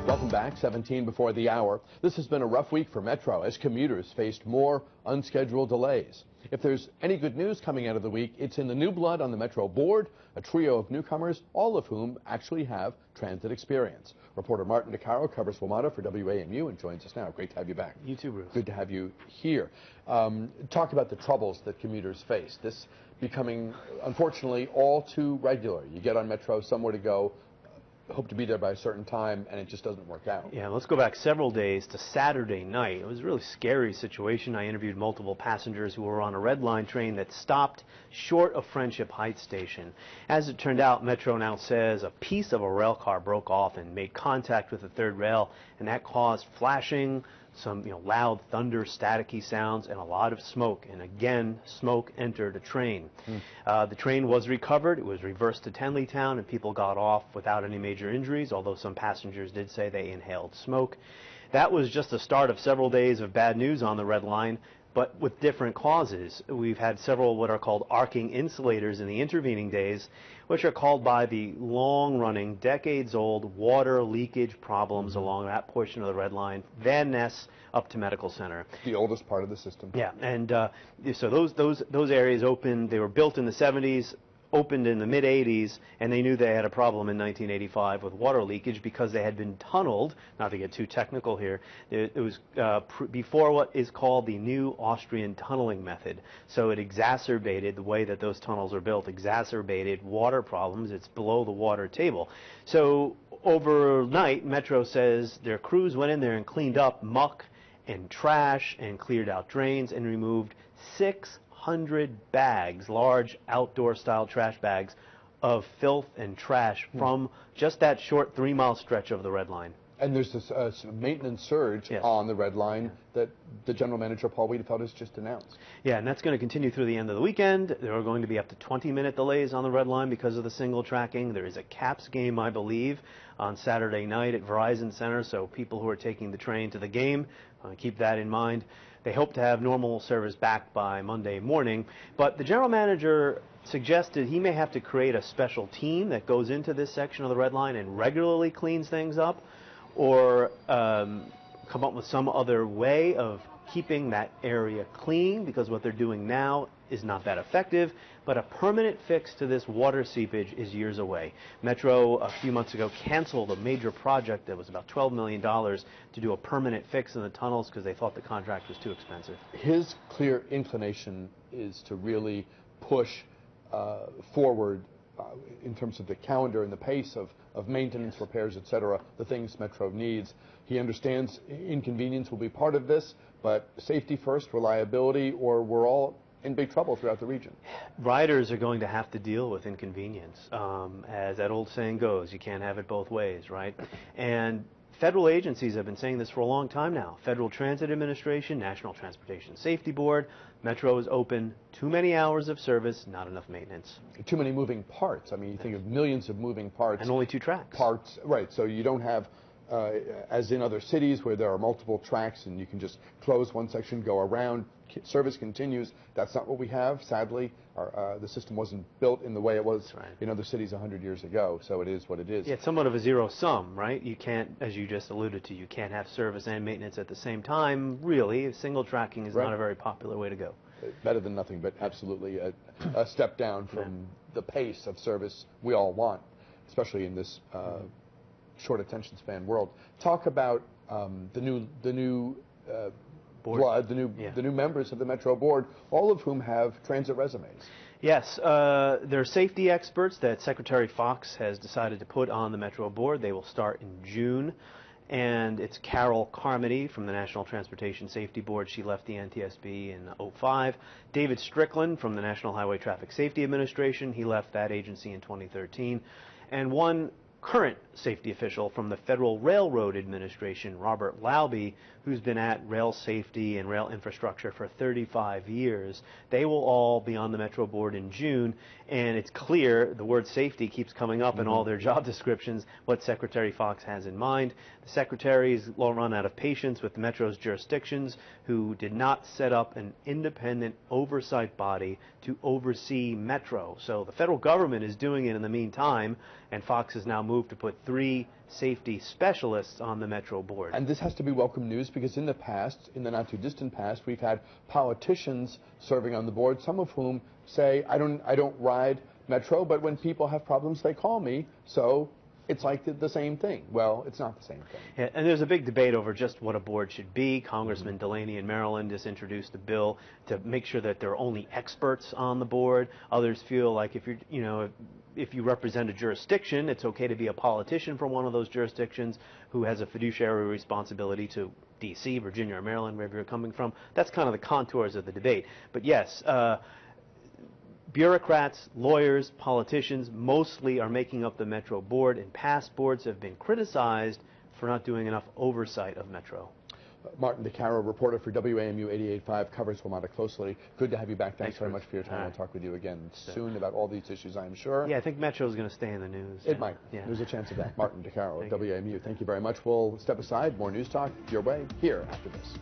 Welcome back, 17 before the hour. This has been a rough week for Metro as commuters faced more unscheduled delays. If there's any good news coming out of the week, it's in the new blood on the Metro board, a trio of newcomers, all of whom actually have transit experience. Reporter Martin Dicaro covers WMATA for WAMU and joins us now. Great to have you back. You too, Bruce. Good to have you here. Talk about the troubles that commuters face. This becoming, unfortunately, all too regular. You get on Metro, somewhere to go, hope to be there by a certain time, and it just doesn't work out. Yeah, let's go back several days to Saturday night. It was a really scary situation. I interviewed multiple passengers who were on a red line train that stopped short of Friendship Heights Station. As it turned out, Metro now says a piece of a rail car broke off and made contact with the third rail, and that caused flashing, some loud thunder, staticky sounds, and a lot of smoke. And again, smoke entered the train. The train was recovered. It was reversed to Tenleytown, and people got off without any major injuries, although some passengers did say they inhaled smoke. That was just the start of several days of bad news on the red line, but with different causes. We've had several what are called arcing insulators in the intervening days, which are called by the long-running, decades-old water leakage problems along that portion of the red line, Van Ness up to Medical Center. The oldest part of the system. Yeah, and so those areas opened. They were built in the 70s. Opened in the mid-'80s, and they knew they had a problem in 1985 with water leakage because they had been tunneled. Not to get too technical here, it was before what is called the new Austrian tunneling method. So it exacerbated the way that those tunnels are built, exacerbated water problems. It's below the water table. So overnight, Metro says their crews went in there and cleaned up muck and trash and cleared out drains and removed 600 bags, large outdoor-style trash bags, of filth and trash from just that short 3-mile stretch of the red line. And there's this maintenance surge on the red line that the general manager, Paul Wiedefeld, has just announced. Yeah, and that's going to continue through the end of the weekend. There are going to be up to 20-minute delays on the red line because of the single tracking. There is a Caps game, I believe, on Saturday night at Verizon Center, so people who are taking the train to the game, keep that in mind. They hope to have normal service back by Monday morning, but the general manager suggested he may have to create a special team that goes into this section of the red line and regularly cleans things up, or come up with some other way of keeping that area clean, because what they're doing now is not that effective. But a permanent fix to this water seepage is years away. Metro a few months ago canceled a major project that was about $12 million to do a permanent fix in the tunnels because they thought the contract was too expensive. His clear inclination is to really push forward in terms of the calendar and the pace of maintenance, repairs, etc., the things Metro needs. He understands inconvenience will be part of this, but safety first, reliability, or we're all in big trouble throughout the region. Riders are going to have to deal with inconvenience. As that old saying goes, you can't have it both ways, right? And federal agencies have been saying this for a long time now. Federal Transit Administration, National Transportation Safety Board, Metro is open, too many hours of service, not enough maintenance. Too many moving parts. I mean, you think of millions of moving parts. And only 2 tracks. Parts, right, so you don't have, as in other cities where there are multiple tracks and you can just close one section, go around, service continues. That's not what we have, sadly. The system wasn't built in the way it was in other cities 100 years ago, so it is what it is. Yeah, it's somewhat of a zero sum, right? You can't, as you just alluded to, you can't have service and maintenance at the same time, really. Single tracking is not a very popular way to go. Better than nothing, but absolutely a step down from the pace of service we all want, especially in this short attention span world. Talk about the new blood, the new members of the Metro board, all of whom have transit resumes. Yes, they're safety experts that Secretary Fox has decided to put on the Metro board. They will start in June. And it's Carol Carmody from the National Transportation Safety Board. She left the NTSB in '05. David Strickland from the National Highway Traffic Safety Administration. He left that agency in 2013. And one current safety official from the Federal Railroad Administration, Robert Laube, who's been at rail safety and rail infrastructure for 35 years. They will all be on the Metro board in June, and it's clear the word safety keeps coming up in all their job descriptions, what Secretary Fox has in mind. The Secretary's run out of patience with the Metro's jurisdictions, who did not set up an independent oversight body to oversee Metro. So the federal government is doing it in the meantime, Right. And Fox has now moved to put 3 safety specialists on the Metro board. And this has to be welcome news, because in the past, in the not too distant past, we've had politicians serving on the board, some of whom say, I don't ride Metro, but when people have problems, they call me, so it's like the same thing. Well, it's not the same thing. Yeah, and there's a big debate over just what a board should be. Congressman Delaney in Maryland just introduced a bill to make sure that there are only experts on the board. Others feel like if you represent a jurisdiction, it's okay to be a politician from one of those jurisdictions who has a fiduciary responsibility to D.C., Virginia, or Maryland, wherever you're coming from. That's kind of the contours of the debate. But yes, bureaucrats, lawyers, politicians mostly are making up the Metro board, and past boards have been criticized for not doing enough oversight of Metro. Martin Dicaro, reporter for WAMU 88.5, covers Wilmota closely. Good to have you back. Thanks very Bruce. much for your time. All I'll right. talk with you again soon about all these issues, I'm sure. Yeah, I think Metro is going to stay in the news. It might. Yeah. There's a chance of that. Martin Dicaro, Thank you. WAMU. Thank you very much. We'll step aside. More news talk your way here after this.